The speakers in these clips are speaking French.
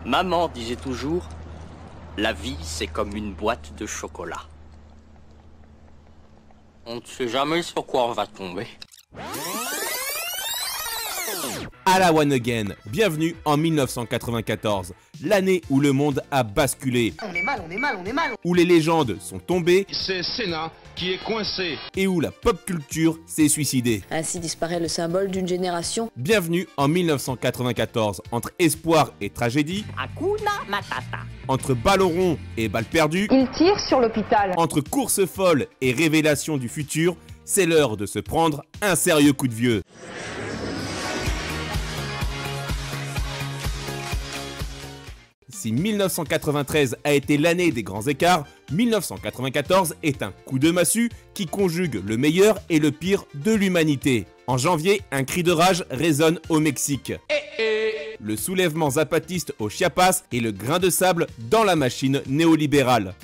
Maman disait toujours, la vie c'est comme une boîte de chocolat. On ne sait jamais sur quoi on va tomber. À la One Again, bienvenue en 1994, l'année où le monde a basculé. On est mal. Où les légendes sont tombées. C'est Sénat qui est coincé. Et où la pop culture s'est suicidée. Ainsi disparaît le symbole d'une génération. Bienvenue en 1994, entre espoir et tragédie. Hakuna Matata. Entre ballon rond et balle perdue. Il tire sur l'hôpital. Entre course folle et révélation du futur, c'est l'heure de se prendre un sérieux coup de vieux. Si 1993 a été l'année des grands écarts, 1994 est un coup de massue qui conjugue le meilleur et le pire de l'humanité. En janvier, un cri de rage résonne au Mexique. Le soulèvement zapatiste au Chiapas et le grain de sable dans la machine néolibérale.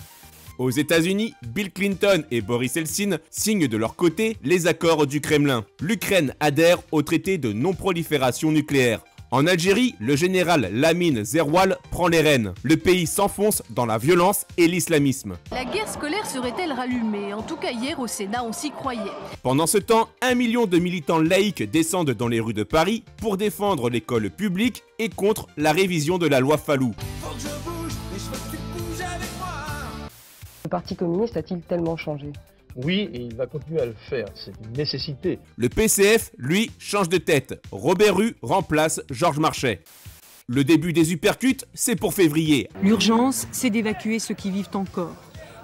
Aux États-Unis, Bill Clinton et Boris Eltsine signent de leur côté les accords du Kremlin. L'Ukraine adhère au traité de non-prolifération nucléaire. En Algérie, le général Lamine Zeroual prend les rênes. Le pays s'enfonce dans la violence et l'islamisme. La guerre scolaire serait-elle rallumée? En tout cas hier au Sénat on s'y croyait. Pendant ce temps, 1 million de militants laïcs descendent dans les rues de Paris pour défendre l'école publique et contre la révision de la loi Fallou. Le Parti communiste a-t-il tellement changé ? Oui, et il va continuer à le faire, c'est une nécessité. Le PCF, lui, change de tête. Robert Rue remplace Georges Marchais. Le début des uppercuts, c'est pour février. L'urgence, c'est d'évacuer ceux qui vivent encore.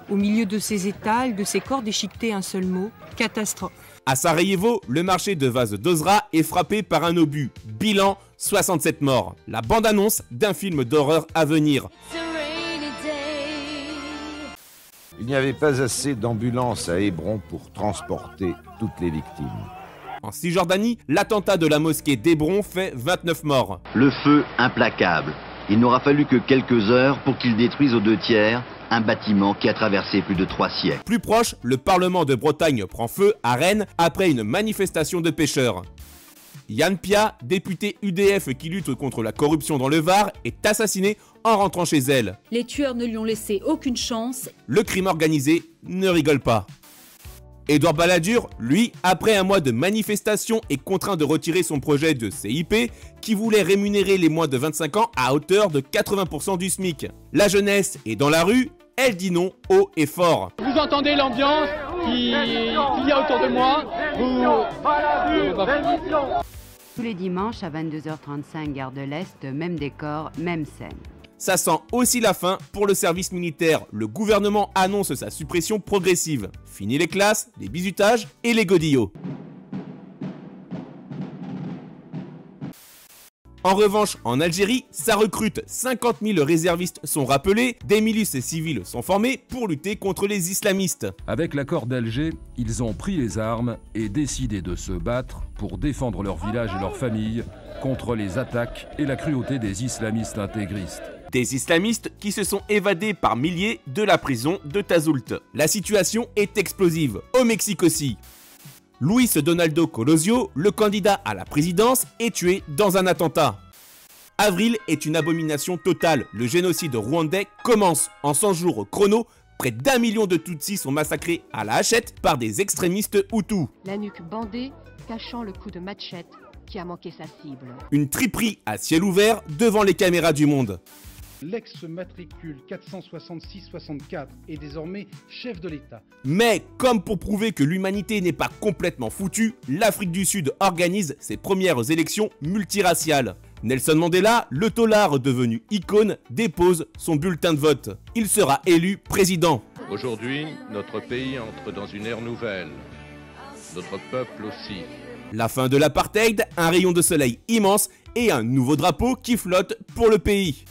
Au milieu de ces étals, de ces corps déchiquetés, un seul mot, catastrophe. À Sarajevo, le marché de vase d'Ozra est frappé par un obus. Bilan, 67 morts. La bande-annonce d'un film d'horreur à venir. Il n'y avait pas assez d'ambulances à Hébron pour transporter toutes les victimes. En Cisjordanie, l'attentat de la mosquée d'Hébron fait 29 morts. Le feu implacable. Il n'aura fallu que quelques heures pour qu'il détruise aux 2/3 un bâtiment qui a traversé plus de 3 siècles. Plus proche, le Parlement de Bretagne prend feu à Rennes après une manifestation de pêcheurs. Yann Pia, députée UDF qui lutte contre la corruption dans le Var, est assassinée en rentrant chez elle. Les tueurs ne lui ont laissé aucune chance. Le crime organisé ne rigole pas. Édouard Balladur, lui, après un mois de manifestation, est contraint de retirer son projet de CIP qui voulait rémunérer les moins de 25 ans à hauteur de 80% du SMIC. La jeunesse est dans la rue, elle dit non haut et fort. Vous entendez l'ambiance qu'il y a autour de moi. Tous les dimanches à 22h35, gare de l'Est, même décor, même scène. Ça sent aussi la fin pour le service militaire. Le gouvernement annonce sa suppression progressive. Fini les classes, les bizutages et les godillots. En revanche, en Algérie, ça recrute. 50 000 réservistes sont rappelés, des milices civiles sont formées pour lutter contre les islamistes. Avec l'accord d'Alger, ils ont pris les armes et décidé de se battre pour défendre leur village et leurs familles contre les attaques et la cruauté des islamistes intégristes. Des islamistes qui se sont évadés par milliers de la prison de Tazoult. La situation est explosive, au Mexique aussi. Luis Donaldo Colosio, le candidat à la présidence, est tué dans un attentat. Avril est une abomination totale. Le génocide rwandais commence. En 100 jours chrono, près d'1 million de Tutsis sont massacrés à la hachette par des extrémistes Hutus. La nuque bandée, cachant le coup de machette qui a manqué sa cible. Une triperie à ciel ouvert devant les caméras du monde. L'ex-matricule 466-64 est désormais chef de l'État. Mais comme pour prouver que l'humanité n'est pas complètement foutue, l'Afrique du Sud organise ses premières élections multiraciales. Nelson Mandela, le taular devenu icône, dépose son bulletin de vote. Il sera élu président. Aujourd'hui, notre pays entre dans une ère nouvelle. Notre peuple aussi. La fin de l'apartheid, un rayon de soleil immense et un nouveau drapeau qui flotte pour le pays.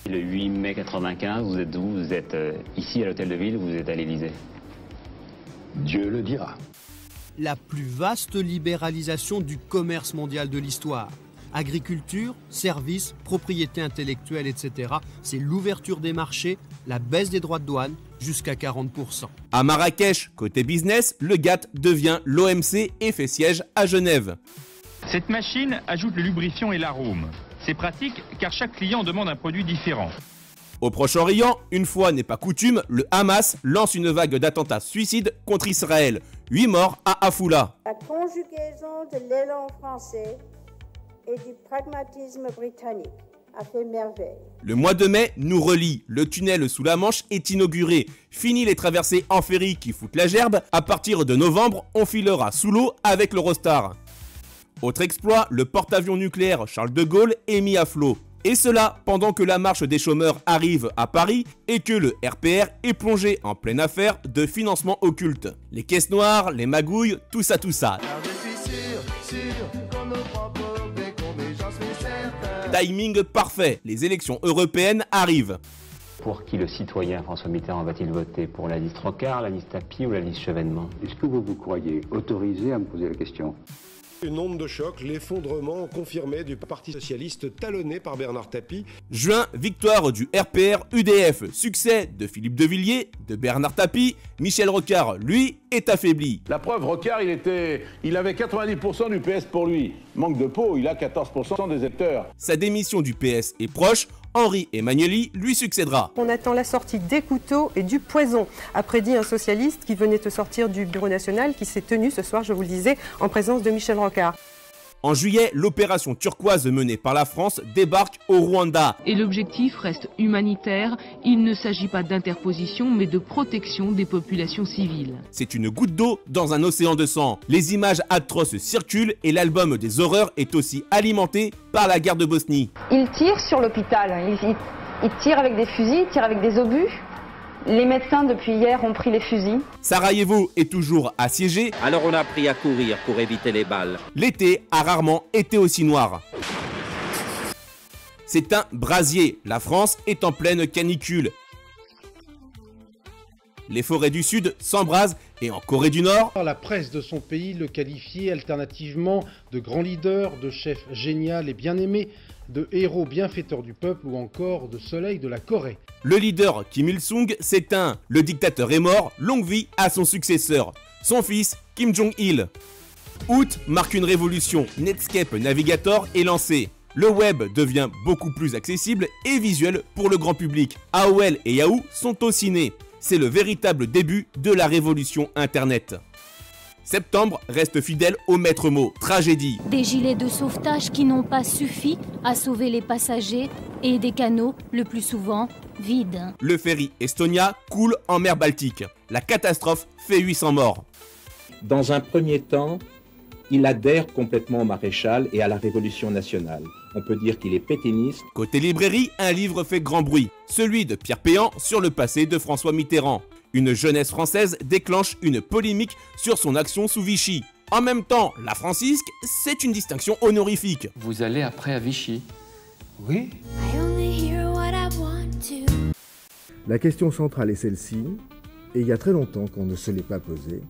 Le 8 mai 95, vous êtes où? Vous êtes ici à l'hôtel de ville ou vous êtes à l'Élysée? Dieu le dira. La plus vaste libéralisation du commerce mondial de l'histoire. Agriculture, services, propriété intellectuelle, etc. C'est l'ouverture des marchés, la baisse des droits de douane, jusqu'à 40%. À Marrakech, côté business, le GATT devient l'OMC et fait siège à Genève. Cette machine ajoute le lubrifiant et l'arôme. C'est pratique car chaque client demande un produit différent. Au Proche-Orient, une fois n'est pas coutume, le Hamas lance une vague d'attentats suicides contre Israël. 8 morts à Afula. La conjugaison de l'élan français et du pragmatisme britannique a fait merveille. Le mois de mai nous relie. Le tunnel sous la Manche est inauguré. Fini les traversées en ferry qui foutent la gerbe. À partir de novembre, on filera sous l'eau avec l'Eurostar. Autre exploit, le porte-avions nucléaire Charles de Gaulle est mis à flot. Et cela pendant que la marche des chômeurs arrive à Paris et que le RPR est plongé en pleine affaire de financement occulte. Les caisses noires, les magouilles, tout ça. Timing parfait, les élections européennes arrivent. Pour qui le citoyen François Mitterrand va-t-il voter? Pour la liste Rocard, la liste Tapie ou la liste Chevènement? Est-ce que vous vous croyez autorisé à me poser la question? Une onde de choc, l'effondrement confirmé du Parti socialiste talonné par Bernard Tapie. Juin, victoire du RPR-UDF. Succès de Philippe de Villiers, de Bernard Tapie. Michel Rocard, lui, est affaibli. La preuve, Rocard, il avait 90% du PS pour lui. Manque de peau, il a 14% des électeurs. Sa démission du PS est proche. Henri Emmanuelli lui succédera. On attend la sortie des couteaux et du poison, a prédit un socialiste qui venait de sortir du Bureau national, qui s'est tenu ce soir, je vous le disais, en présence de Michel Rocard. En juillet, l'opération turquoise menée par la France débarque au Rwanda. Et l'objectif reste humanitaire. Il ne s'agit pas d'interposition, mais de protection des populations civiles. C'est une goutte d'eau dans un océan de sang. Les images atroces circulent et l'album des horreurs est aussi alimenté par la guerre de Bosnie. Ils tirent sur l'hôpital. Ils tirent avec des fusils, ils tirent avec des obus. Les médecins, depuis hier, ont pris les fusils. Sarajevo est toujours assiégé. Alors on a appris à courir pour éviter les balles. L'été a rarement été aussi noir. C'est un brasier. La France est en pleine canicule. Les forêts du Sud s'embrasent et en Corée du Nord... La presse de son pays le qualifiait alternativement de grand leader, de chef génial et bien aimé, de héros bienfaiteur du peuple ou encore de soleil de la Corée. Le leader Kim Il-sung s'éteint. Le dictateur est mort, longue vie à son successeur, son fils Kim Jong-il. Août marque une révolution, Netscape Navigator est lancé. Le web devient beaucoup plus accessible et visuel pour le grand public. AOL et Yahoo sont aussi nés. C'est le véritable début de la révolution Internet. Septembre reste fidèle au maître mot, tragédie. Des gilets de sauvetage qui n'ont pas suffi à sauver les passagers et des canaux, le plus souvent, vides. Le ferry Estonia coule en mer Baltique. La catastrophe fait 800 morts. Dans un premier temps, il adhère complètement au maréchal et à la Révolution nationale. On peut dire qu'il est pétainiste. Côté librairie, un livre fait grand bruit, celui de Pierre Péan sur le passé de François Mitterrand. Une jeunesse française déclenche une polémique sur son action sous Vichy. En même temps, la francisque, c'est une distinction honorifique. Vous allez après à Vichy? Oui. La question centrale est celle-ci, et il y a très longtemps qu'on ne se l'est pas posée.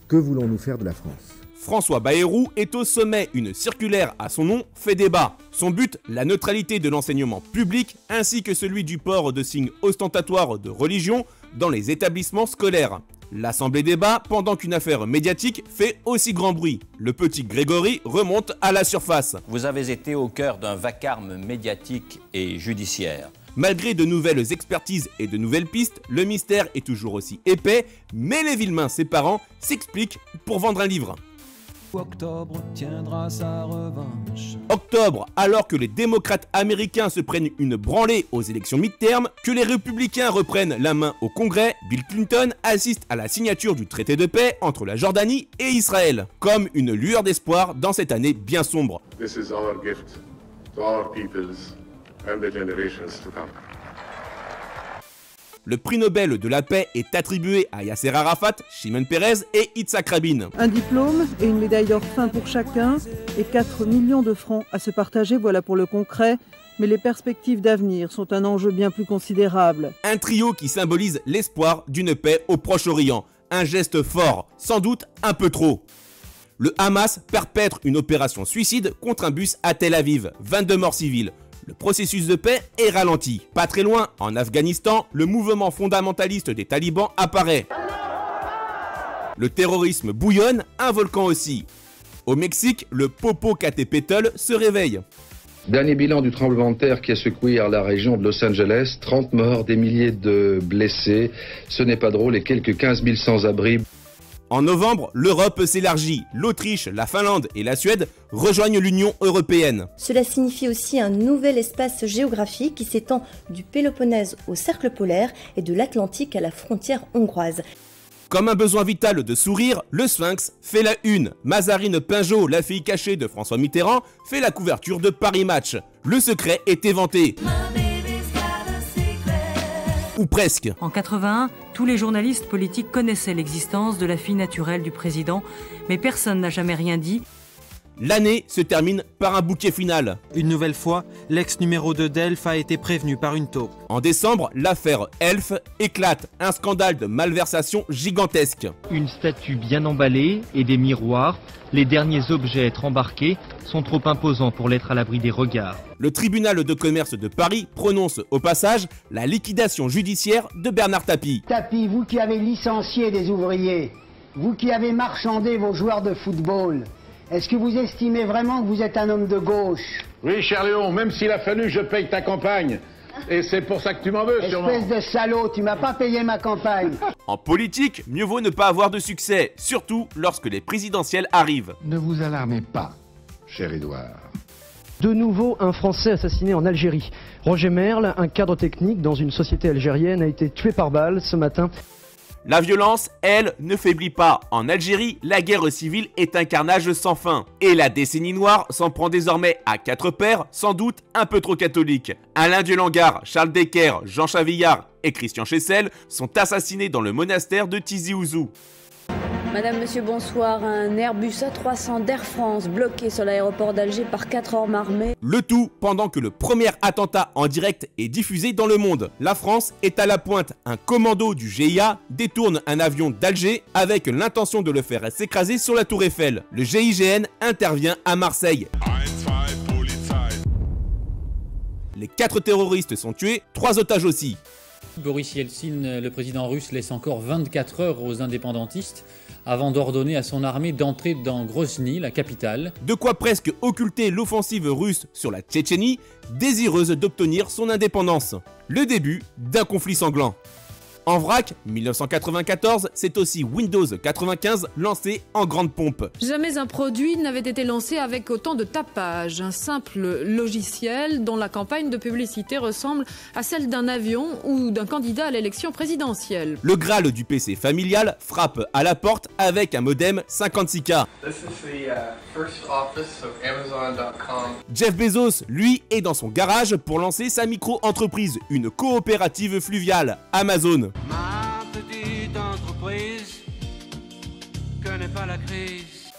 Que voulons-nous faire de la France ? François Bayrou est au sommet, une circulaire à son nom fait débat. Son but, la neutralité de l'enseignement public ainsi que celui du port de signes ostentatoires de religion dans les établissements scolaires. L'Assemblée débat pendant qu'une affaire médiatique fait aussi grand bruit. Le petit Grégory remonte à la surface. Vous avez été au cœur d'un vacarme médiatique et judiciaire. Malgré de nouvelles expertises et de nouvelles pistes, le mystère est toujours aussi épais, mais les Villemain, ses parents, s'expliquent pour vendre un livre. Octobre tiendra sa revanche. Octobre, alors que les démocrates américains se prennent une branlée aux élections mid-term, que les républicains reprennent la main au Congrès, Bill Clinton assiste à la signature du traité de paix entre la Jordanie et Israël, comme une lueur d'espoir dans cette année bien sombre. This is our gift to our peoples and the generations to come. Le prix Nobel de la paix est attribué à Yasser Arafat, Shimon Peres et Yitzhak Rabin. Un diplôme et une médaille d'or fin pour chacun et 4 millions de francs à se partager, voilà pour le concret. Mais les perspectives d'avenir sont un enjeu bien plus considérable. Un trio qui symbolise l'espoir d'une paix au Proche-Orient. Un geste fort, sans doute un peu trop. Le Hamas perpètre une opération suicide contre un bus à Tel Aviv. 22 morts civils. Le processus de paix est ralenti. Pas très loin, en Afghanistan, le mouvement fondamentaliste des talibans apparaît. Le terrorisme bouillonne, un volcan aussi. Au Mexique, le Popocatépetl se réveille. Dernier bilan du tremblement de terre qui a secoué la région de Los Angeles. 30 morts, des milliers de blessés. Ce n'est pas drôle et quelques 15 000 sans-abri. En novembre, l'Europe s'élargit. L'Autriche, la Finlande et la Suède rejoignent l'Union européenne. Cela signifie aussi un nouvel espace géographique qui s'étend du Péloponnèse au cercle polaire et de l'Atlantique à la frontière hongroise. Comme un besoin vital de sourire, le Sphinx fait la une. Mazarine Pinjot, la fille cachée de François Mitterrand, fait la couverture de Paris Match. Le secret est éventé. Ou presque. En 81, tous les journalistes politiques connaissaient l'existence de la fille naturelle du président, mais personne n'a jamais rien dit. L'année se termine par un bouquet final. Une nouvelle fois, l'ex numéro 2 d'Elf a été prévenu par une taupe. En décembre, l'affaire Elf éclate, un scandale de malversation gigantesque. Une statue bien emballée et des miroirs, les derniers objets à être embarqués sont trop imposants pour l'être à l'abri des regards. Le tribunal de commerce de Paris prononce au passage la liquidation judiciaire de Bernard Tapie. Tapie, vous qui avez licencié des ouvriers, vous qui avez marchandé vos joueurs de football, est-ce que vous estimez vraiment que vous êtes un homme de gauche? Oui, cher Léon, même s'il a fallu, je paye ta campagne. Et c'est pour ça que tu m'en veux, sûrement. Espèce de salaud, tu m'as pas payé ma campagne. En politique, mieux vaut ne pas avoir de succès, surtout lorsque les présidentielles arrivent. Ne vous alarmez pas, cher Édouard. De nouveau, un Français assassiné en Algérie. Roger Merle, un cadre technique dans une société algérienne, a été tué par balle ce matin. La violence, elle, ne faiblit pas. En Algérie, la guerre civile est un carnage sans fin. Et la décennie noire s'en prend désormais à 4 pères, sans doute un peu trop catholiques. Alain Dieulangard, Charles Decker, Jean Chavillard et Christian Chessel sont assassinés dans le monastère de Tizi Ouzou. Madame, monsieur, bonsoir. Un Airbus A300 d'Air France bloqué sur l'aéroport d'Alger par 4 hommes armés. Le tout pendant que le premier attentat en direct est diffusé dans le monde. La France est à la pointe. Un commando du GIA détourne un avion d'Alger avec l'intention de le faire s'écraser sur la tour Eiffel. Le GIGN intervient à Marseille. Les 4 terroristes sont tués, 3 otages aussi. Boris Yeltsin, le président russe, laisse encore 24 heures aux indépendantistes avant d'ordonner à son armée d'entrer dans Grozny, la capitale. De quoi presque occulter l'offensive russe sur la Tchétchénie, désireuse d'obtenir son indépendance. Le début d'un conflit sanglant. En vrac, 1994, c'est aussi Windows 95 lancé en grande pompe. Jamais un produit n'avait été lancé avec autant de tapage. Un simple logiciel dont la campagne de publicité ressemble à celle d'un avion ou d'un candidat à l'élection présidentielle. Le Graal du PC familial frappe à la porte avec un modem 56K. Jeff Bezos, lui, est dans son garage pour lancer sa micro-entreprise, une coopérative fluviale, Amazon. Ma petite entreprise connaît pas la crise.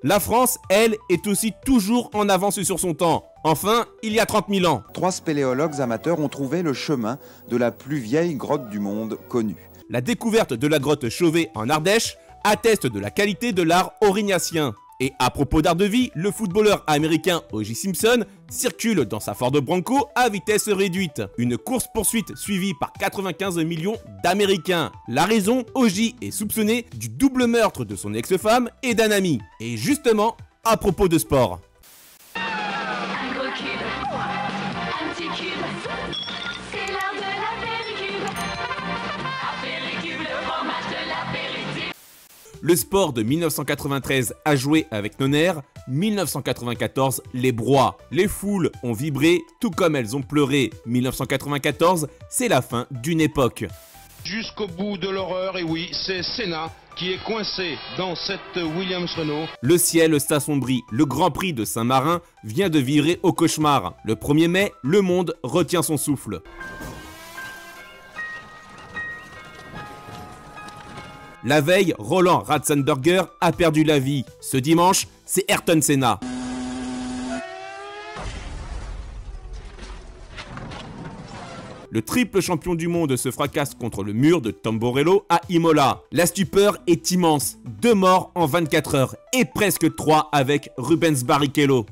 La France, elle, est aussi toujours en avance sur son temps. Enfin, il y a 30 000 ans. 3 spéléologues amateurs ont trouvé le chemin de la plus vieille grotte du monde connue. La découverte de la grotte Chauvet en Ardèche atteste de la qualité de l'art aurignacien. Et à propos d'art de vie, le footballeur américain O.J. Simpson circule dans sa Ford Bronco à vitesse réduite. Une course-poursuite suivie par 95 millions d'Américains. La raison, O.J. est soupçonné du double meurtre de son ex-femme et d'un ami. Et justement, à propos de sport. Un gros cube, un petit cube, c'est l'heure de l'apéricube. Apéricube, le fromage de l'apéritif. Le sport de 1993 a joué avec nos nerfs, 1994 les broies. Les foules ont vibré tout comme elles ont pleuré. 1994, c'est la fin d'une époque. Jusqu'au bout de l'horreur, et oui, c'est Senna qui est coincé dans cette Williams-Renault. Le ciel s'assombrit, le Grand Prix de Saint-Marin vient de virer au cauchemar. Le 1er mai, le monde retient son souffle. La veille, Roland Ratzenberger a perdu la vie. Ce dimanche, c'est Ayrton Senna. Le triple champion du monde se fracasse contre le mur de Tamborello à Imola. La stupeur est immense. 2 morts en 24 heures et presque 3 avec Rubens Barrichello.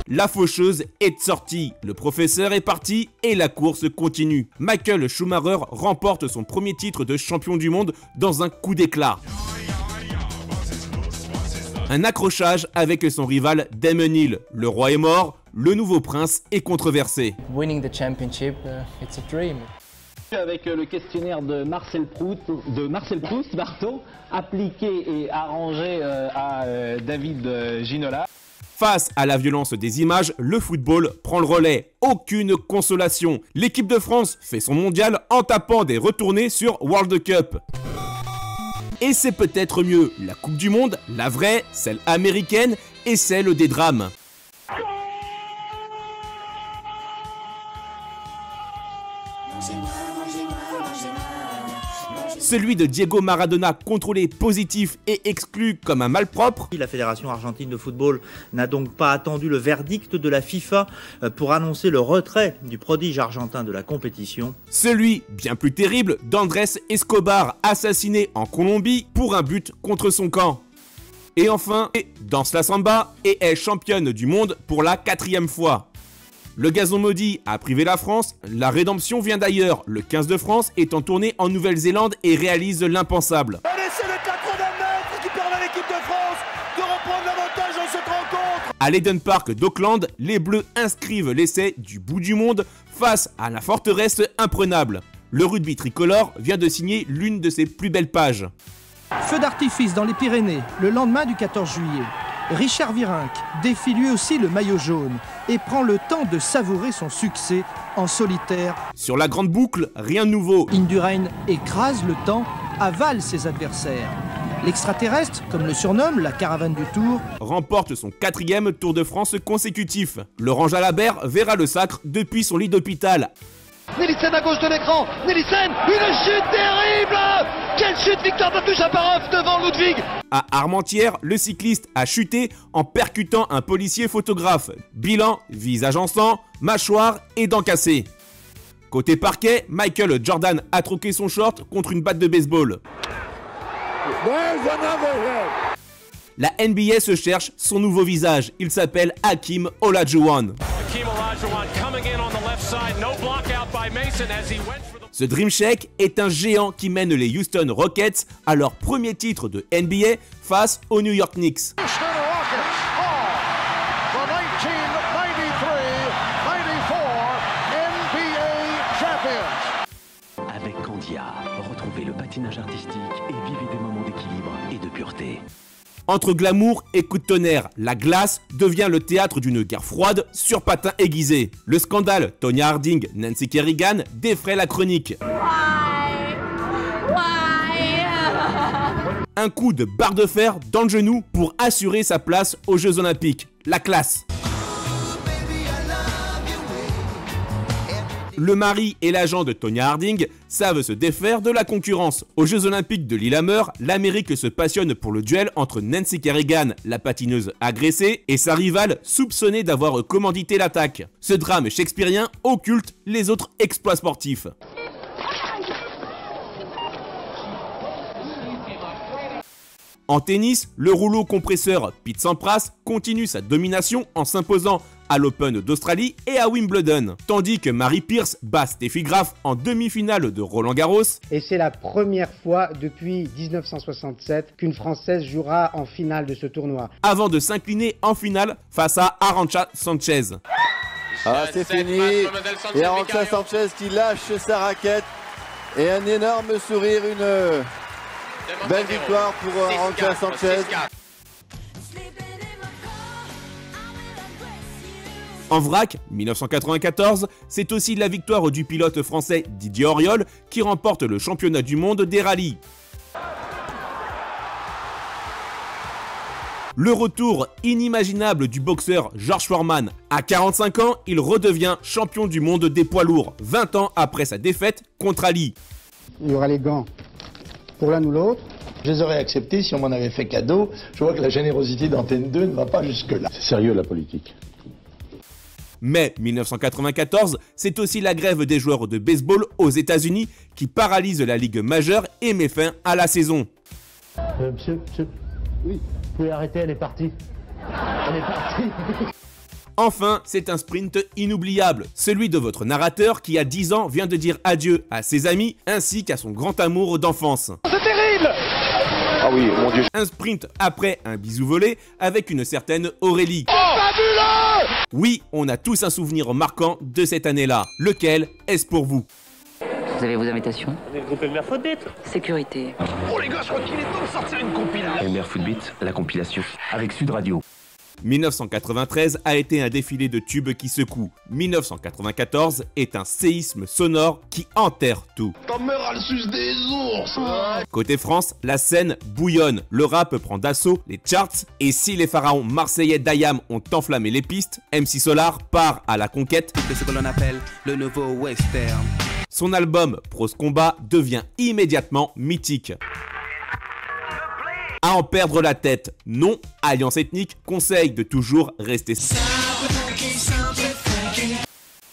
La faucheuse est sortie, le professeur est parti et la course continue. Michael Schumacher remporte son premier titre de champion du monde dans un coup d'éclat. un accrochage avec son rival Damon Hill. Le roi est mort, le nouveau prince est controversé. Winning the championship, it's a dream. Avec le questionnaire de Marcel Proust, appliqué et arrangé à David Ginola. Face à la violence des images, le football prend le relais. Aucune consolation. L'équipe de France fait son mondial en tapant des retournées sur World Cup. Et c'est peut-être mieux. La Coupe du Monde, la vraie, celle américaine et celle des drames. Celui de Diego Maradona, contrôlé, positif et exclu comme un malpropre. La Fédération argentine de football n'a donc pas attendu le verdict de la FIFA pour annoncer le retrait du prodige argentin de la compétition. Celui, bien plus terrible, d'Andrés Escobar, assassiné en Colombie pour un but contre son camp. Et enfin, danse la samba et est championne du monde pour la 4e fois. Le gazon maudit a privé la France, la rédemption vient d'ailleurs. Le 15 de France est en tournée en Nouvelle-Zélande et réalise l'impensable. Allez, c'est le 80 mètres qui permet à l'équipe de France de reprendre l'avantage dans cette rencontre. À l'Eden Park d'Auckland, les Bleus inscrivent l'essai du bout du monde face à la forteresse imprenable. Le rugby tricolore vient de signer l'une de ses plus belles pages. Feu d'artifice dans les Pyrénées, le lendemain du 14 juillet. Richard Virenque défie lui aussi le maillot jaune et prend le temps de savourer son succès en solitaire. Sur la grande boucle, rien de nouveau. Indurain écrase le temps, avale ses adversaires. L'extraterrestre, comme le surnomme la caravane du Tour, remporte son 4e Tour de France consécutif. Laurent Jalabert verra le sacre depuis son lit d'hôpital. Nielsen à gauche de l'écran, Nielsen, une chute terrible. Quelle chute, victoire de Chaparov devant Ludwig. À Armentières, le cycliste a chuté en percutant un policier photographe. Bilan, visage en sang, mâchoire et dents cassées. Côté parquet, Michael Jordan a troqué son short contre une batte de baseball. La NBA se cherche son nouveau visage. Il s'appelle Hakeem Olajuwon. Ce Dream Shake est un géant qui mène les Houston Rockets à leur premier titre de NBA face aux New York Knicks. Avec Candia, retrouvez le patinage artistique et vivez des moments d'équilibre et de pureté. Entre glamour et coup de tonnerre, la glace devient le théâtre d'une guerre froide sur patins aiguisés. Le scandale Tonya Harding, Nancy Kerrigan défraie la chronique. Un coup de barre de fer dans le genou pour assurer sa place aux Jeux Olympiques. La classe. Le mari et l'agent de Tonya Harding savent se défaire de la concurrence. Aux Jeux Olympiques de Lillehammer, l'Amérique se passionne pour le duel entre Nancy Kerrigan, la patineuse agressée, et sa rivale soupçonnée d'avoir commandité l'attaque. Ce drame shakespearien occulte les autres exploits sportifs. En tennis, le rouleau compresseur Pete Sampras continue sa domination en s'imposant à l'Open d'Australie et à Wimbledon, tandis que Mary Pierce bat Steffi Graf en demi-finale de Roland-Garros. Et c'est la première fois depuis 1967 qu'une Française jouera en finale de ce tournoi. Avant de s'incliner en finale face à Arantxa Sanchez. Ah, c'est fini. Et Arantxa Sanchez qui lâche sa raquette. Et un énorme sourire, une belle victoire pour Arantxa Sanchez. En vrac, 1994, c'est aussi la victoire du pilote français Didier Auriol qui remporte le championnat du monde des rallyes. Le retour inimaginable du boxeur George Foreman. À 45 ans, il redevient champion du monde des poids lourds, 20 ans après sa défaite contre Ali. Il y aura les gants pour l'un ou l'autre. Je les aurais acceptés si on m'en avait fait cadeau. Je vois que la générosité d'Antenne 2 ne va pas jusque-là. C'est sérieux la politique. Mai 1994, c'est aussi la grève des joueurs de baseball aux États-Unis qui paralyse la ligue majeure et met fin à la saison. Monsieur, oui, vous pouvez arrêter, elle est partie. Elle est partie. Enfin, c'est un sprint inoubliable, celui de votre narrateur qui à 10 ans vient de dire adieu à ses amis ainsi qu'à son grand amour d'enfance. C'est terrible. Ah oui, mon Dieu. Un sprint après un bisou volé avec une certaine Aurélie. Fabuleux! Oui, on a tous un souvenir marquant de cette année-là. Lequel est-ce pour vous? Vous avez vos invitations? On est le groupe Elmer Footbeat. Sécurité. Oh les gars, je crois qu'il est temps de sortir une compile là. Elmer Footbeat, la compilation, avec Sud Radio. 1993 a été un défilé de tubes qui secouent. 1994 est un séisme sonore qui enterre tout. Ta mère a le suce des ours. Côté France, la scène bouillonne, le rap prend d'assaut les charts, et si les pharaons marseillais d'Ayam ont enflammé les pistes, MC Solar part à la conquête de ce que l'on appelle le nouveau western. Son album Prose Combat devient immédiatement mythique. À en perdre la tête, non, Alliance Ethnique conseille de toujours rester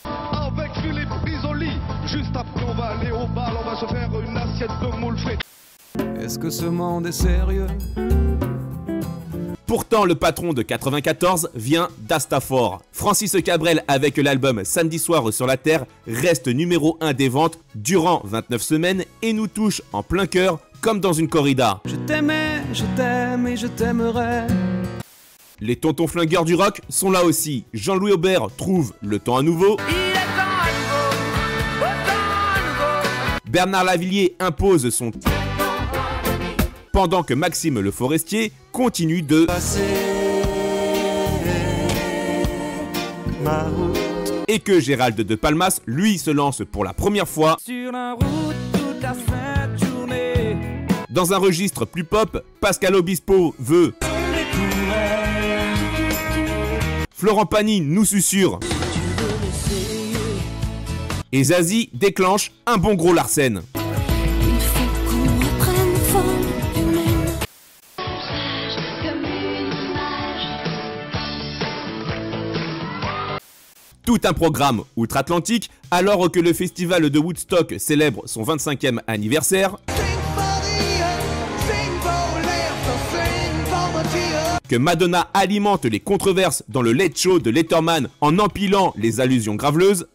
Avec Philippe Risoli, juste après on va aller au bal, on va se faire une assiette de moules frites. Est-ce que ce monde est sérieux? Pourtant, le patron de 94 vient d'Astafor. Francis Cabrel, avec l'album Samedi soir sur la Terre, reste numéro 1 des ventes durant 29 semaines et nous touche en plein cœur comme dans une corrida. Je t'aimais, je t'aime et je t'aimerai. Les tontons flingueurs du rock sont là aussi. Jean-Louis Aubert trouve le temps à nouveau. Bernard Lavillier impose son... Pendant que Maxime Le Forestier continue de... Et que Gérald de Palmas, lui, se lance pour la première fois sur la route toute la sainte journée. Dans un registre plus pop, Pascal Obispo veut... Florent Pagny nous susurre. Et Zazie déclenche un bon gros Larsen. Tout un programme outre-Atlantique, alors que le festival de Woodstock célèbre son 25e anniversaire, que Madonna alimente les controverses dans le Late Show de Letterman en empilant les allusions graveleuses,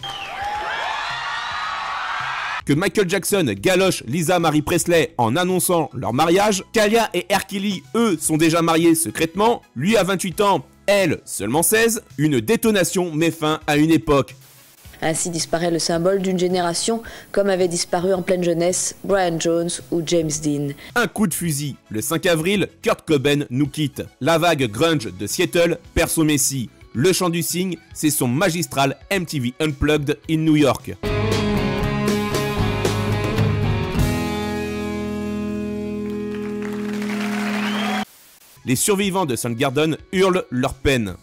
que Michael Jackson galoche Lisa Marie Presley en annonçant leur mariage, qu'Alia et R. Kelly, eux, sont déjà mariés secrètement, lui a 28 ans, elle, seulement 16, une détonation met fin à une époque. Ainsi disparaît le symbole d'une génération, comme avait disparu en pleine jeunesse Brian Jones ou James Dean. Un coup de fusil. Le 5 avril, Kurt Cobain nous quitte. La vague grunge de Seattle perd son messie. Le chant du cygne, c'est son magistral MTV Unplugged in New York. Les survivants de Soundgarden hurlent leur peine.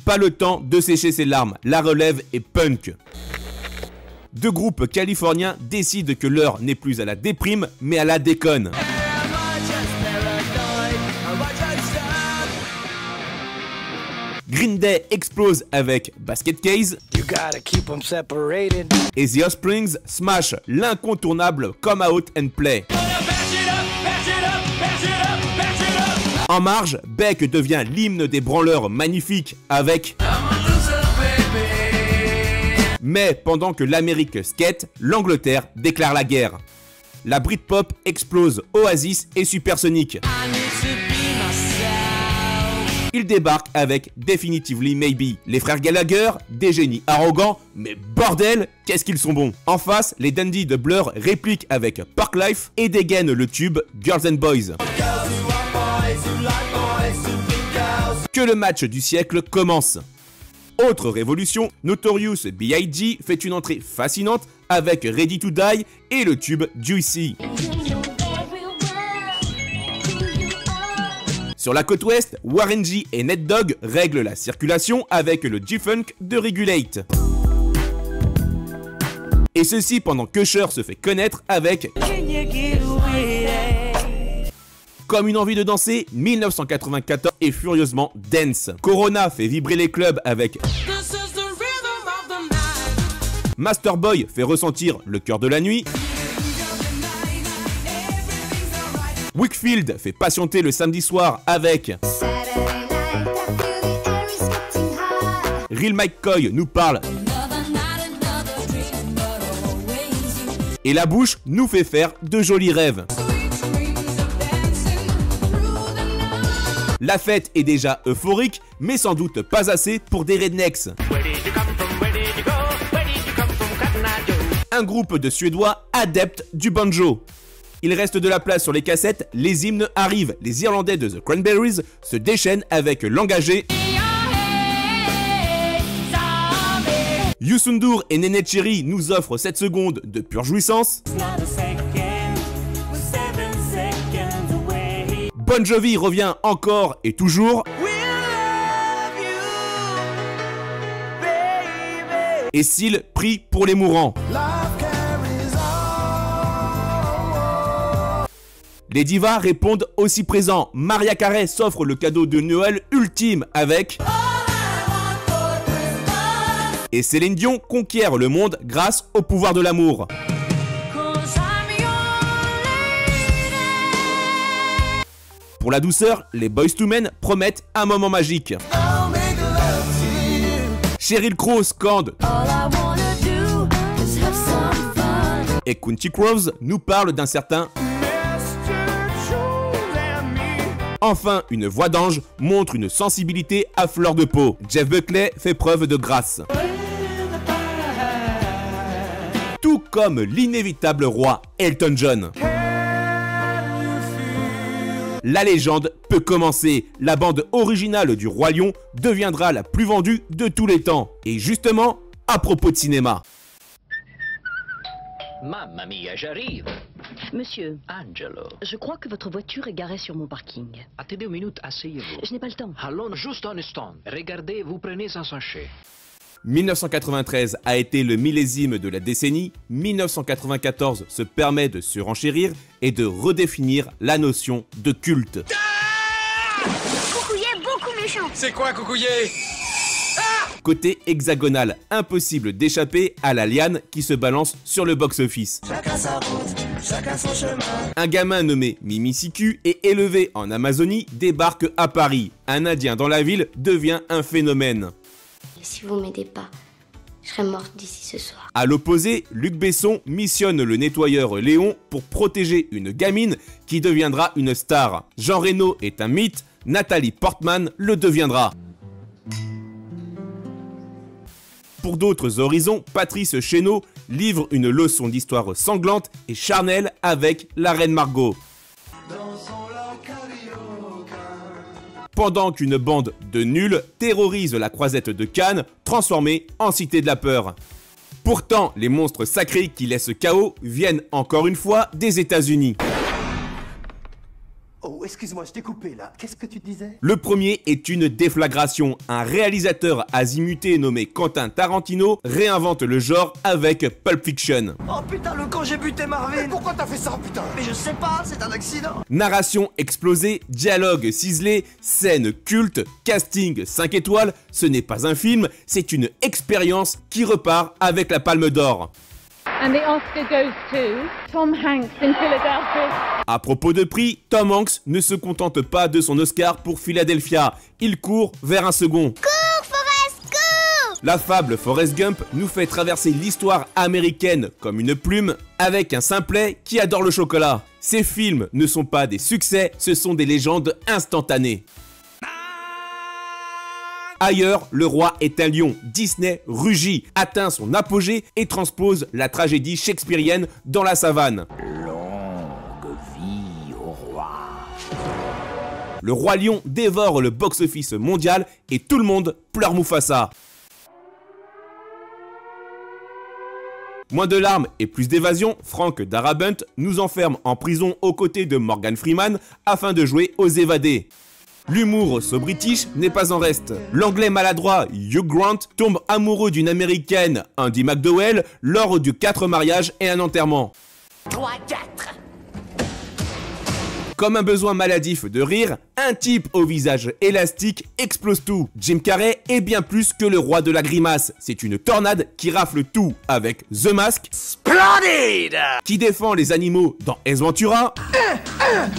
Pas le temps de sécher ses larmes, la relève est punk. Deux groupes californiens décident que l'heure n'est plus à la déprime, mais à la déconne. Green Day explose avec Basket Case. Et The Offsprings smash l'incontournable Come Out and Play. En marge, Beck devient l'hymne des branleurs magnifiques avec... Mais pendant que l'Amérique skate, l'Angleterre déclare la guerre. La Britpop explose Oasis et Supersonic. Ils débarquent avec Definitively Maybe. Les frères Gallagher, des génies arrogants, mais bordel, qu'est-ce qu'ils sont bons. En face, les dandies de Blur répliquent avec Parklife et dégainent le tube Girls and Boys. Que le match du siècle commence. Autre révolution, Notorious B.I.G. fait une entrée fascinante avec Ready to Die et le tube Juicy. Sur la côte ouest, Warren G et Ned Dogg règlent la circulation avec le G-Funk de Regulate. Et ceci pendant qu'Usher se fait connaître avec... Comme une envie de danser, 1994 est furieusement dance. Corona fait vibrer les clubs avec... Masterboy fait ressentir le cœur de la nuit. Wakefield fait patienter le samedi soir avec... Real McCoy nous parle... Et la bouche nous fait faire de jolis rêves. La fête est déjà euphorique, mais sans doute pas assez pour des rednecks. Un groupe de Suédois adeptes du banjo. Il reste de la place sur les cassettes, les hymnes arrivent, les Irlandais de The Cranberries se déchaînent avec l'engagé. Youssou N'Dour et Néné Tchéri nous offrent 7 secondes de pure jouissance. Bon Jovi revient encore et toujours. Et Seal prie pour les mourants. Les divas répondent aussi présents. Mariah Carey s'offre le cadeau de Noël ultime avec... Et Céline Dion conquiert le monde grâce au pouvoir de l'amour. Pour la douceur, les Boyz II Men promettent un moment magique. Sheryl Crow scande et County Crows nous parle d'un certain... Enfin, une voix d'ange montre une sensibilité à fleur de peau. Jeff Buckley fait preuve de grâce. Tout comme l'inévitable roi Elton John. La légende peut commencer. La bande originale du Roi Lion deviendra la plus vendue de tous les temps. Et justement, à propos de cinéma. Mamma mia, j'arrive. Monsieur, Angelo. je crois que votre voiture est garée sur mon parking. Attendez 2 minutes, asseyez-vous. Je n'ai pas le temps. Allons juste un instant. Regardez, vous prenez un sachet. 1993 a été le millésime de la décennie. 1994 se permet de surenchérir et de redéfinir la notion de culte. Coucouillet beaucoup méchant. C'est quoi, Coucouillet? Côté hexagonal, impossible d'échapper à la liane qui se balance sur le box-office. Chacun sa route, chacun son chemin. Un gamin nommé Mimi Siku et élevé en Amazonie débarque à Paris. Un Indien dans la ville devient un phénomène. Si vous m'aidez pas, je serai morte d'ici ce soir. À l'opposé, Luc Besson missionne le nettoyeur Léon pour protéger une gamine qui deviendra une star. Jean Reno est un mythe, Nathalie Portman le deviendra. Pour d'autres horizons, Patrice Chénaud livre une leçon d'histoire sanglante et charnelle avec la reine Margot. Pendant qu'une bande de nuls terrorise la croisette de Cannes, transformée en cité de la peur. Pourtant, les monstres sacrés qui laissent KO viennent encore une fois des États-Unis. Oh, excuse-moi, je t'ai coupé là. Qu'est-ce que tu disais? Le premier est une déflagration. Un réalisateur azimuté nommé Quentin Tarantino réinvente le genre avec Pulp Fiction. Oh putain, le con, j'ai buté Marvin. Mais pourquoi t'as fait ça, putain? Mais je sais pas, c'est un accident. Narration explosée, dialogue ciselé, scène culte, casting 5 étoiles. Ce n'est pas un film, c'est une expérience qui repart avec la Palme d'Or. And the Oscar goes to Tom Hanks in Philadelphia. À propos de prix, Tom Hanks ne se contente pas de son Oscar pour Philadelphia. Il court vers un second. Cours, Forrest, cours! La fable Forrest Gump nous fait traverser l'histoire américaine comme une plume avec un simplet qui adore le chocolat. Ces films ne sont pas des succès, ce sont des légendes instantanées. Ailleurs, le roi est un lion. Disney rugit, atteint son apogée et transpose la tragédie shakespearienne dans la savane. Longue vie au roi. Le roi lion dévore le box-office mondial et tout le monde pleure Mufasa. Moins de larmes et plus d'évasion, Frank Darabont nous enferme en prison aux côtés de Morgan Freeman afin de jouer aux évadés. L'humour so-british n'est pas en reste. L'anglais maladroit Hugh Grant tombe amoureux d'une américaine, Andy McDowell, lors du 4 mariages et un enterrement. 3, 4. Comme un besoin maladif de rire, un type au visage élastique explose tout. Jim Carrey est bien plus que le roi de la grimace. C'est une tornade qui rafle tout avec The Mask, Splendid, qui défend les animaux dans Ace Ventura.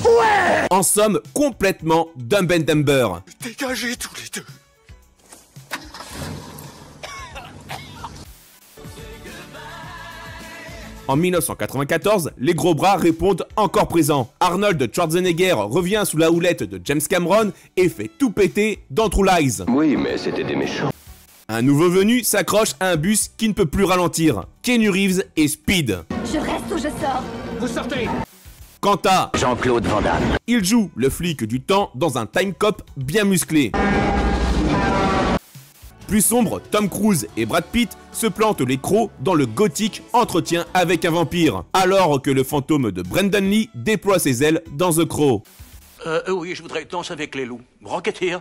Ouais. En somme, complètement Dumb and Dumber. Dégagez tous les deux. En 1994, les gros bras répondent encore présents. Arnold Schwarzenegger revient sous la houlette de James Cameron et fait tout péter dans True Lies. Oui, mais c'était des méchants. Un nouveau venu s'accroche à un bus qui ne peut plus ralentir. Keanu Reeves et Speed. Je reste ou je sors? Vous sortez. Quant à Jean-Claude Van Damme, il joue le flic du temps dans un time cop bien musclé. Plus sombre, Tom Cruise et Brad Pitt se plantent les crocs dans le gothique Entretien avec un vampire, alors que le fantôme de Brendan Lee déploie ses ailes dans The Crow. Oui, je voudrais danser avec les loups. Rocketeer,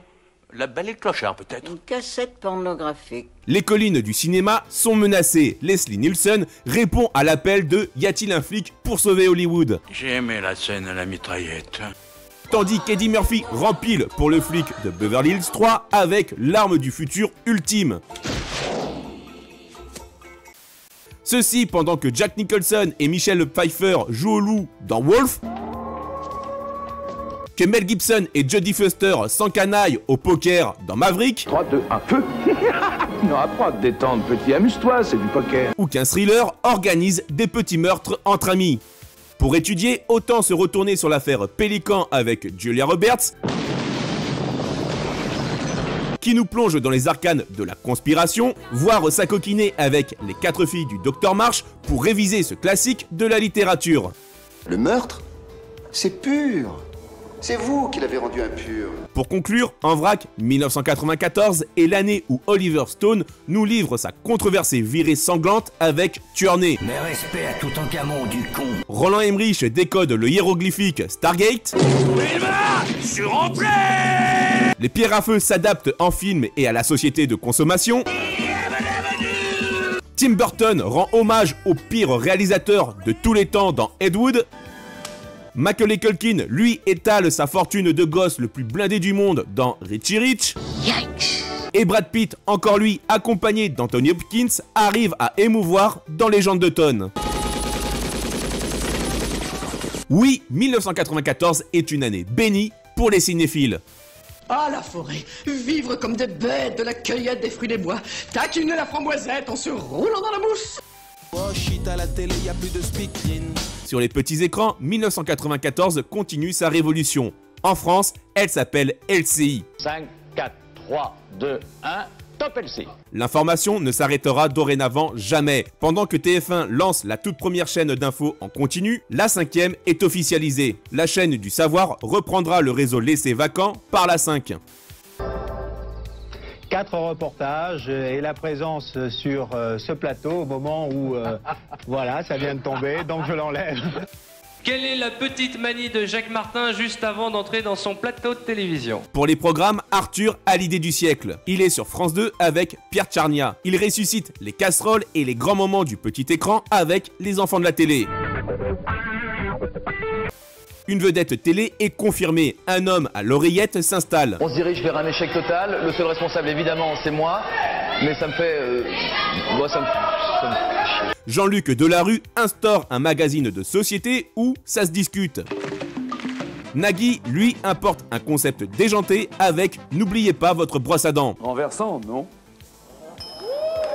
La Belle et le Clochard peut-être. Une cassette pornographique. Les collines du cinéma sont menacées. Leslie Nielsen répond à l'appel de « Y a-t-il un flic pour sauver Hollywood ?» J'ai aimé la scène à la mitraillette. Tandis qu'Eddie Murphy rempile pour le flic de Beverly Hills 3 avec l'arme du futur ultime. Ceci pendant que Jack Nicholson et Michelle Pfeiffer jouent au loup dans Wolf, que Mel Gibson et Jodie Foster s'encanaillent au poker dans Maverick, 3, 2, 1, feu. Non, apprends à te détendre, petit, amuse-toi, c'est du poker. ou qu'un thriller organise des petits meurtres entre amis. Pour étudier, autant se retourner sur l'affaire Pélican avec Julia Roberts, qui nous plonge dans les arcanes de la conspiration, voire s'acoquiner avec les 4 filles du Dr Marsh pour réviser ce classique de la littérature. Le meurtre, c'est pur. C'est vous qui l'avez rendu impur. Pour conclure, En vrac, 1994 est l'année où Oliver Stone nous livre sa controversée virée sanglante avec Tuerney. Mais respect à tout un camon du con. Roland Emmerich décode le hiéroglyphique Stargate. Je suis rentré. Les pierres à feu s'adaptent en film et à la société de consommation. Tim Burton rend hommage au pire réalisateur de tous les temps dans Ed Wood. Macaulay Culkin, lui, étale sa fortune de gosse le plus blindé du monde dans Richie Rich. Et Brad Pitt, encore lui, accompagné d'Anthony Hopkins, arrive à émouvoir dans Légende de Tonne. Oui, 1994 est une année bénie pour les cinéphiles. Ah, la forêt, vivre comme des bêtes de la cueillette des fruits des bois, taquiner la framboisette en se roulant dans la mousse. Oh shit, à la télé, y a plus de speaking. Sur les petits écrans, 1994 continue sa révolution. En France, elle s'appelle LCI. 5, 4, 3, 2, 1, top LCI. L'information ne s'arrêtera dorénavant jamais. Pendant que TF1 lance la toute première chaîne d'infos en continu, la 5e est officialisée. La chaîne du savoir reprendra le réseau laissé vacant par la 5. 4 reportages et la présence sur ce plateau au moment où, voilà, ça vient de tomber, donc je l'enlève. Quelle est la petite manie de Jacques Martin juste avant d'entrer dans son plateau de télévision? Pour les programmes, Arthur a l'idée du siècle. Il est sur France 2 avec Pierre Tcharnia. Il ressuscite les casseroles et les grands moments du petit écran avec les enfants de la télé. Une vedette télé est confirmée. Un homme à l'oreillette s'installe. On se dirige vers un échec total. Le seul responsable, évidemment, c'est moi. Mais ça me fait... Moi, ça me fait chier. Jean-Luc Delarue instaure un magazine de société où ça se discute. Nagui, lui, importe un concept déjanté avec « N'oubliez pas votre brosse à dents ». Renversant, non?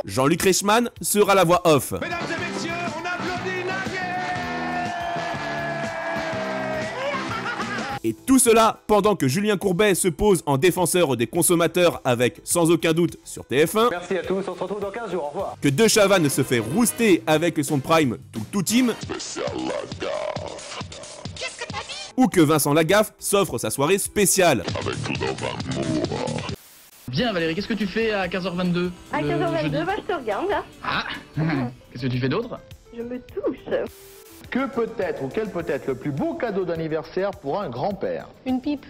Jean-Luc Reichmann sera la voix off. Mesdames et messieurs, on applaudit Nagui. Et tout cela pendant que Julien Courbet se pose en défenseur des consommateurs avec Sans aucun doute sur TF1. Merci à tous, on se retrouve dans 15 jours, au revoir. Que De Chavannes se fait rouster avec son prime Tout Team. Ou que Vincent Lagaffe s'offre sa soirée spéciale. Avec tout notre amour. Bien Valérie, qu'est-ce que tu fais à 15h22? À 15h22, bah, je te regarde là. Ah. Qu'est-ce que tu fais d'autre? Je me touche. Que peut être ou quel peut être le plus beau cadeau d'anniversaire pour un grand-père? Une pipe.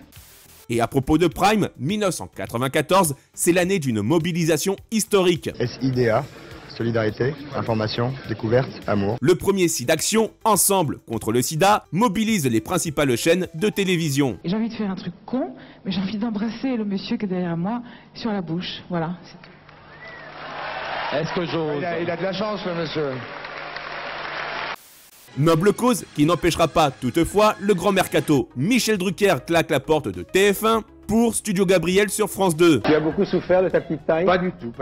Et à propos de Prime, 1994, c'est l'année d'une mobilisation historique. SIDA, solidarité, information, découverte, amour. Le premier SIDAction, Ensemble contre le sida, mobilise les principales chaînes de télévision. J'ai envie de faire un truc con, mais j'ai envie d'embrasser le monsieur qui est derrière moi sur la bouche. Voilà, c'est tout. Est-ce que j'ose? Il a de la chance, le monsieur. Noble cause qui n'empêchera pas toutefois le grand mercato. Michel Drucker claque la porte de TF1 pour Studio Gabriel sur France 2. Tu as beaucoup souffert de ta petite taille? Pas du tout,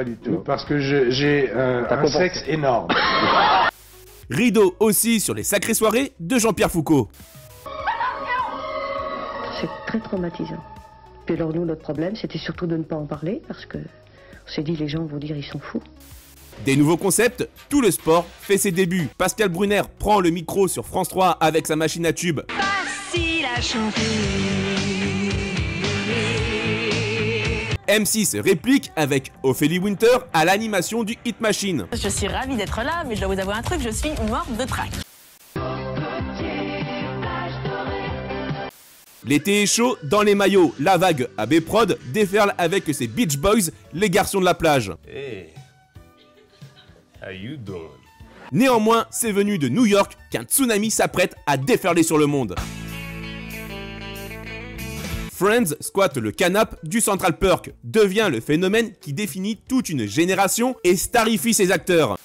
parce que j'ai un sexe énorme. Rideau aussi sur les sacrées soirées de Jean-Pierre Foucault. C'est très traumatisant. Puis alors nous, notre problème, c'était surtout de ne pas en parler, parce que on s'est dit, les gens vont dire, ils sont fous. Des nouveaux concepts, tout le sport fait ses débuts. Pascal Brunner prend le micro sur France 3 avec sa machine à tube. Facile à chanter. M6 réplique avec Ophélie Winter à l'animation du Hit Machine. Je suis ravie d'être là, mais je dois vous avouer un truc, je suis morte de trac. L'été est chaud, dans les maillots, la vague AB Prod déferle avec ses Beach Boys, les garçons de la plage. Hey, how you doing? Néanmoins, c'est venu de New York qu'un tsunami s'apprête à déferler sur le monde. Friends squatte le canapé du Central Perk, devient le phénomène qui définit toute une génération et starifie ses acteurs.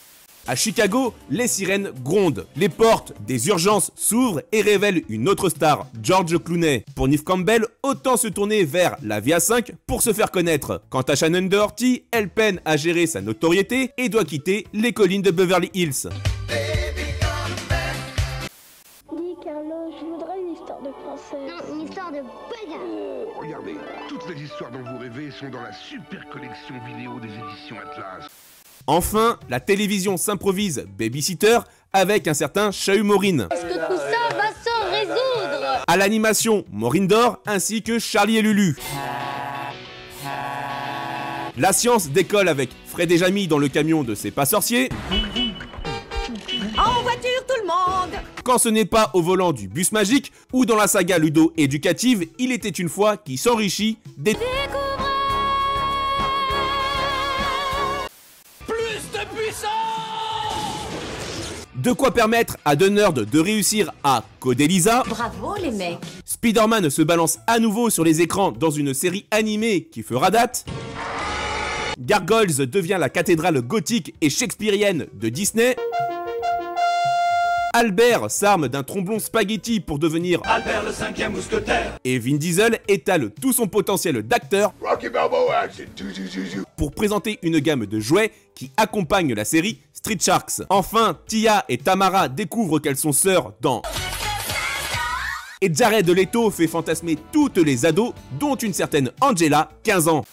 À Chicago, les sirènes grondent, les portes des urgences s'ouvrent et révèlent une autre star, George Clooney. Pour Neve Campbell, autant se tourner vers la Via 5 pour se faire connaître. Quant à Shannon Doherty, elle peine à gérer sa notoriété et doit quitter les collines de Beverly Hills. Dis Carlo, je voudrais une histoire de princesse. Non, une histoire de bagarre. Oh, regardez, toutes les histoires dont vous rêvez sont dans la super collection vidéo des éditions Atlas. Enfin, la télévision s'improvise babysitter avec un certain Chahut Maureen. Est-ce que tout ça va se résoudre? À l'animation, Maureen Dor ainsi que Charlie et Lulu. La science décolle avec Fred et Jamy dans le camion de C'est pas sorcier. En voiture tout le monde! Quand ce n'est pas au volant du bus magique ou dans la saga Ludo éducative, il était une fois qui s'enrichit des... De quoi permettre à deux nerds de réussir à coder Lisa. Bravo les mecs. Spider-Man se balance à nouveau sur les écrans dans une série animée qui fera date. Gargoyles devient la cathédrale gothique et shakespearienne de Disney. Albert s'arme d'un tromblon spaghetti pour devenir Albert le 5e mousquetaire. Et Vin Diesel étale tout son potentiel d'acteur pour présenter une gamme de jouets qui accompagnent la série Street Sharks. Enfin, Tia et Tamara découvrent qu'elles sont sœurs dans... Et Jared Leto fait fantasmer toutes les ados, dont une certaine Angela, 15 ans.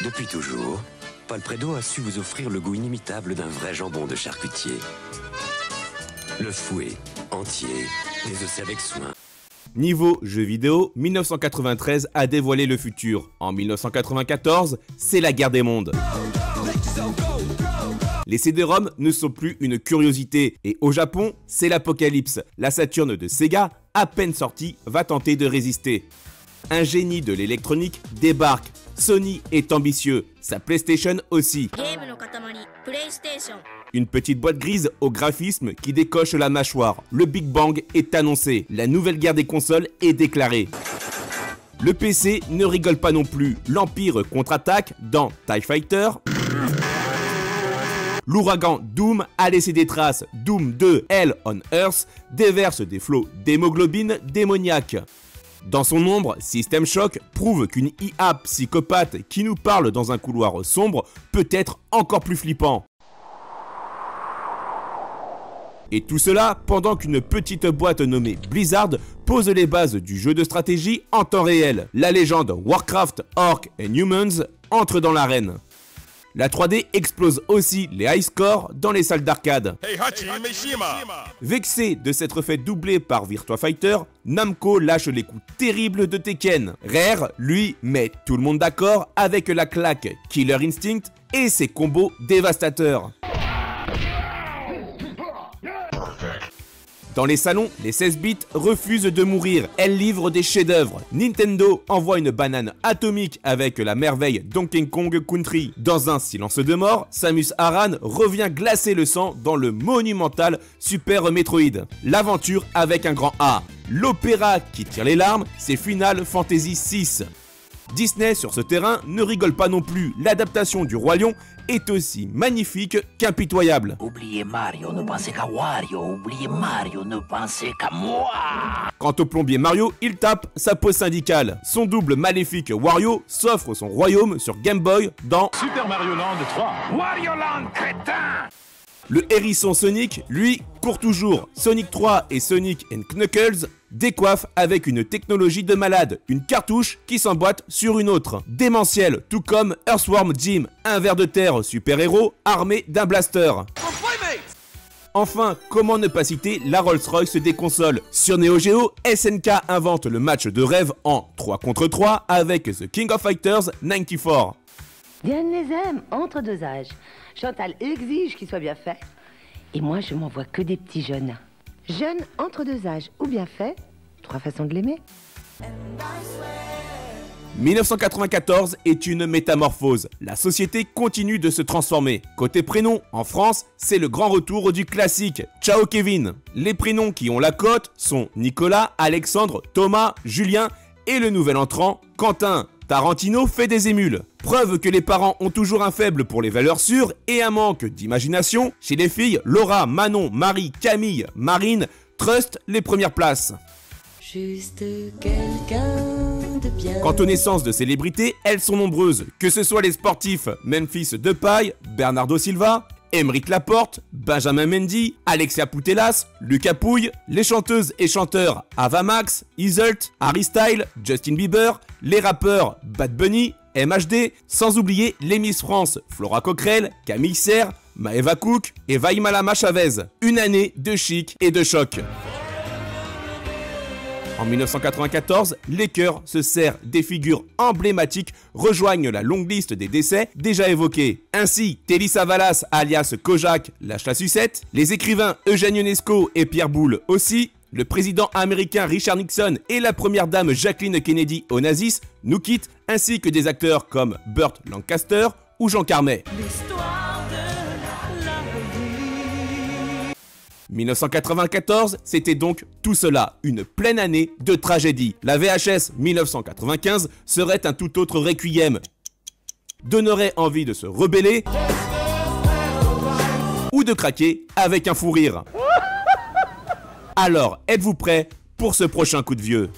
Depuis toujours, Paul Prédo a su vous offrir le goût inimitable d'un vrai jambon de charcutier. Le fouet, entier, désossé avec soin. Niveau jeux vidéo, 1993 a dévoilé le futur. En 1994, c'est la guerre des mondes. Les CD-ROM ne sont plus une curiosité et au Japon, c'est l'apocalypse. La Saturn de Sega, à peine sortie, va tenter de résister. Un génie de l'électronique débarque. Sony est ambitieux, sa PlayStation aussi. Une petite boîte grise au graphisme qui décoche la mâchoire. Le Big Bang est annoncé. La nouvelle guerre des consoles est déclarée. Le PC ne rigole pas non plus. L'Empire contre-attaque dans TIE Fighter. L'ouragan Doom a laissé des traces. Doom 2, Hell on Earth, déverse des flots d'hémoglobine démoniaque. Dans son ombre, System Shock prouve qu'une IA psychopathe qui nous parle dans un couloir sombre peut être encore plus flippant. Et tout cela pendant qu'une petite boîte nommée Blizzard pose les bases du jeu de stratégie en temps réel. La légende Warcraft, Orcs and Humans entre dans l'arène. La 3D explose aussi les high scores dans les salles d'arcade. Vexé de s'être fait doubler par Virtua Fighter, Namco lâche les coups terribles de Tekken. Rare, lui, met tout le monde d'accord avec la claque Killer Instinct et ses combos dévastateurs. Dans les salons, les 16 bits refusent de mourir, elles livrent des chefs-d'œuvre. Nintendo envoie une banane atomique avec la merveille Donkey Kong Country. Dans un silence de mort, Samus Aran revient glacer le sang dans le monumental Super Metroid. L'aventure avec un grand A. L'opéra qui tire les larmes, c'est Final Fantasy VI. Disney sur ce terrain ne rigole pas non plus, l'adaptation du Roi Lion est aussi magnifique qu'impitoyable. Oubliez Mario, ne pensez qu'à Wario, oubliez Mario, ne pensez qu'à moi. Quant au plombier Mario, il tape sa pause syndicale. Son double maléfique Wario s'offre son royaume sur Game Boy dans Super Mario Land 3. Wario Land, crétin! Le hérisson Sonic, lui, court toujours. Sonic 3 et Sonic & Knuckles décoiffent avec une technologie de malade, une cartouche qui s'emboîte sur une autre. Démentiel, tout comme Earthworm Jim, un ver de terre super-héros armé d'un blaster. Enfin, comment ne pas citer la Rolls-Royce des consoles? Sur Neo Geo, SNK invente le match de rêve en 3 contre 3 avec The King of Fighters 94. Diane les aime, entre deux âges. Chantal exige qu'il soit bien fait. Et moi, je m'envoie que des petits jeunes. Jeunes entre deux âges ou bien fait, 3 façons de l'aimer. 1994 est une métamorphose. La société continue de se transformer. Côté prénom, en France, c'est le grand retour du classique. Ciao Kevin. Les prénoms qui ont la cote sont Nicolas, Alexandre, Thomas, Julien et le nouvel entrant, Quentin. Tarantino fait des émules. Preuve que les parents ont toujours un faible pour les valeurs sûres et un manque d'imagination. Chez les filles, Laura, Manon, Marie, Camille, Marine trustent les premières places. Juste quelqu'un de bien. Quant aux naissances de célébrités, elles sont nombreuses. Que ce soit les sportifs Memphis Depay, Bernardo Silva, Aymeric Laporte, Benjamin Mendy, Alexia Putellas, Lucas Pouille, les chanteuses et chanteurs Ava Max, Iselt, Harry Styles, Justin Bieber, les rappeurs Bad Bunny, MHD, sans oublier les Miss France, Flora Coquerel, Camille Serre, Maeva Cook et Vaimalama Chavez. Une année de chic et de choc. En 1994, les chœurs se serrent des figures emblématiques rejoignent la longue liste des décès déjà évoqués. Ainsi, Telly Savalas alias Kojak lâche la sucette, les écrivains Eugène Ionesco et Pierre Boulle aussi, le président américain Richard Nixon et la première dame Jacqueline Kennedy Onassis nous quittent, ainsi que des acteurs comme Burt Lancaster ou Jean Carmet. 1994, c'était donc tout cela, une pleine année de tragédie. La VHS 1995 serait un tout autre requiem, donnerait envie de se rebeller ou de craquer avec un fou rire. Alors, êtes-vous prêts pour ce prochain coup de vieux ?